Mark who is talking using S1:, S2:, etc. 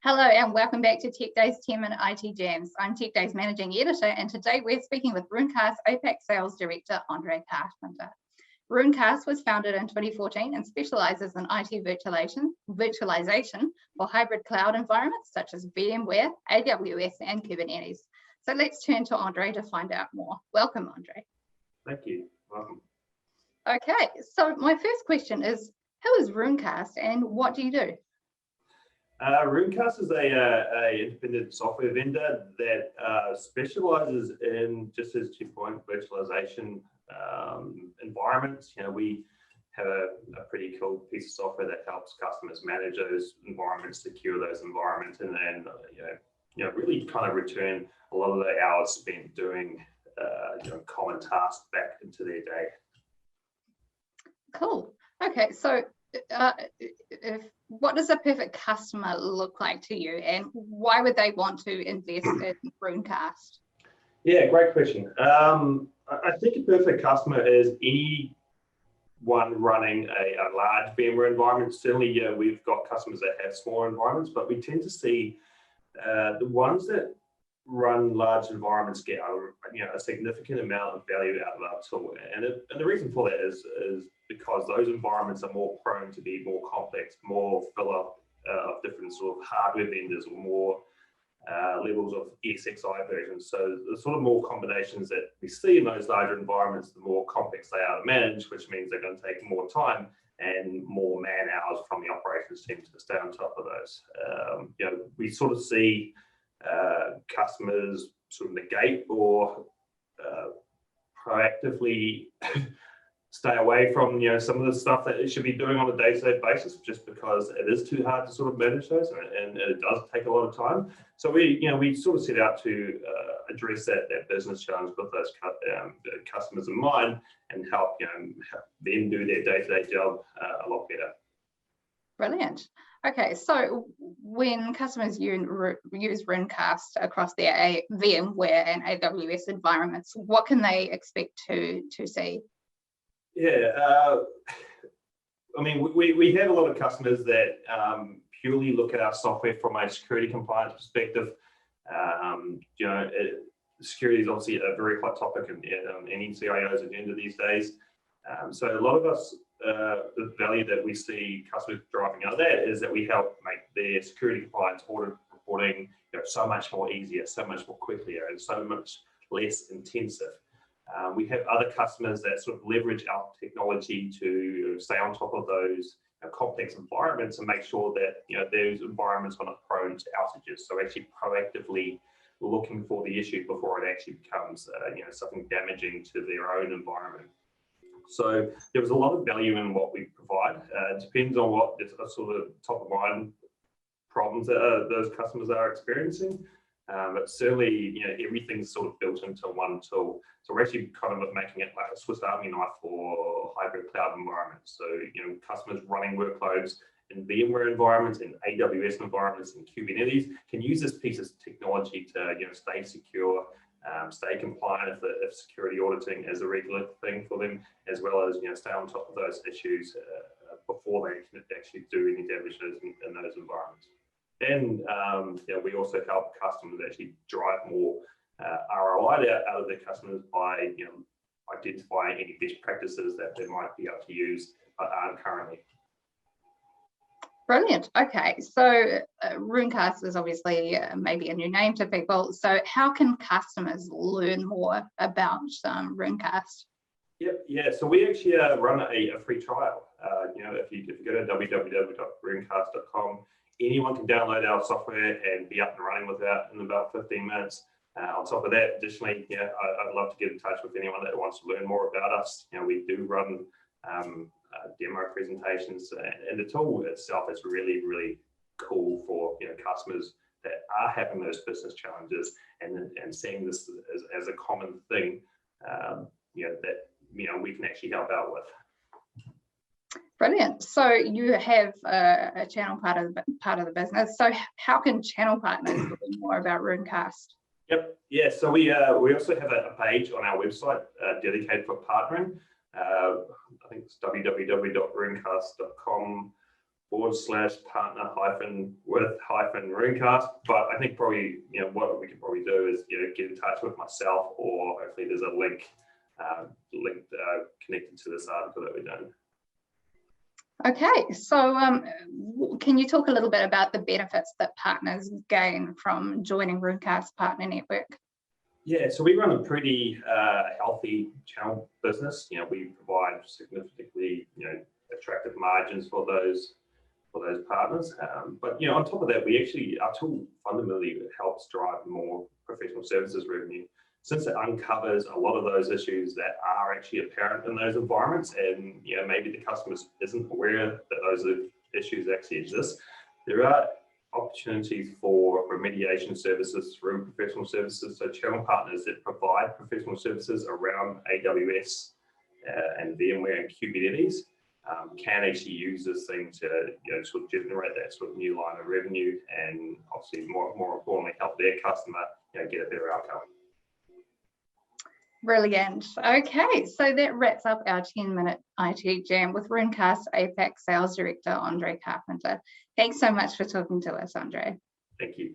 S1: Hello and welcome back to Tech Days 10-Minute IT Jams. I'm Tech Days Managing Editor, and today we're speaking with Runecast APAC Sales Director Andre Carpenter. Runecast was founded in 2014 and specializes in IT virtualization for hybrid cloud environments such as VMware, AWS, and Kubernetes. So let's turn to Andre to find out more. Welcome, Andre.
S2: Thank you. Welcome.
S1: Okay, so my first question is, who is Runecast and what do you do?
S2: Runecast is a independent software vendor that specializes in, just as you point, virtualization environments. You know, we have a pretty cool piece of software that helps customers manage those environments, secure those environments, and then really kind of return a lot of the hours spent doing common tasks back into their day.
S1: Cool. Okay, so what does a perfect customer look like to you, and why would they want to invest in Runecast?
S2: Yeah, great question. I think a perfect customer is anyone running a large VMware environment. Certainly, we've got customers that have small environments, but we tend to see the ones that run large environments get a significant amount of value out of our tool. And the reason for that is because those environments are more prone to be more complex, more fill up of different sort of hardware vendors, or more levels of ESXi versions. So the sort of more combinations that we see in those larger environments, the more complex they are to manage, which means they're going to take more time and more man hours from the operations team to stay on top of those. We sort of see customers sort of negate or proactively stay away from some of the stuff that it should be doing on a day-to-day basis, just because it is too hard to sort of manage those, and it does take a lot of time. So we sort of set out to address that business challenge with those customers in mind, and help them do their day-to-day job a lot better.
S1: Brilliant. Okay, so when customers use Runecast across their VMware and AWS environments, what can they expect to see?
S2: Yeah, I mean, we have a lot of customers that purely look at our software from a security compliance perspective. Security is obviously a very hot topic in any CIO's agenda these days. So a lot of us, the value that we see customers driving out of that is that we help make their security compliance audit reporting so much more easier, so much more quickly, and so much less intensive. We have other customers that sort of leverage our technology to stay on top of those complex environments and make sure that those environments are not prone to outages. So actually proactively looking for the issue before it actually becomes something damaging to their own environment. So there was a lot of value in what we provide. It depends on what the sort of top of mind problems that those customers are experiencing. But certainly, everything's sort of built into one tool. So we're actually kind of making it like a Swiss Army knife for hybrid cloud environments. So, customers running workloads in VMware environments, in AWS environments, in Kubernetes can use this piece of technology to, stay secure, stay compliant if security auditing is a regular thing for them, as well as, stay on top of those issues before they can actually do any damage in those environments. And we also help customers actually drive more ROI out of their customers by identifying any best practices that they might be able to use but aren't currently.
S1: Brilliant. Okay, so Runecast is obviously maybe a new name to people. So how can customers learn more about Runecast?
S2: Yeah. So we actually run a free trial. If you go to www.runecast.com, anyone can download our software and be up and running with that in about 15 minutes. On top of that, additionally, I'd love to get in touch with anyone that wants to learn more about us. We do run demo presentations, and the tool itself is really, really cool for customers that are having those business challenges and seeing this as a common thing that we can actually help out with.
S1: Brilliant. So you have a channel part of the business. So how can channel partners learn more about Runecast?
S2: Yep. Yeah. So we also have a page on our website dedicated for partnering. I think it's www.runecast.com /partner-with-Runecast. But I think probably, what we can probably do is, get in touch with myself, or hopefully there's a link connected to this article that we're doing.
S1: Okay, so can you talk a little bit about the benefits that partners gain from joining Runecast Partner Network?
S2: Yeah, so we run a pretty healthy channel business. We provide significantly, attractive margins for those partners. But on top of that, our tool fundamentally helps drive more professional services revenue, since it uncovers a lot of those issues that are actually apparent in those environments, and maybe the customer isn't aware that those issues actually exist. There are opportunities for remediation services through professional services. So channel partners that provide professional services around AWS and VMware and Kubernetes can actually use this thing to sort of generate that sort of new line of revenue, and obviously more importantly help their customer get a better outcome.
S1: Brilliant. Okay, so that wraps up our 10-minute IT Jam with Runecast APAC Sales Director Andre Carpenter. Thanks so much for talking to us, Andre.
S2: Thank you.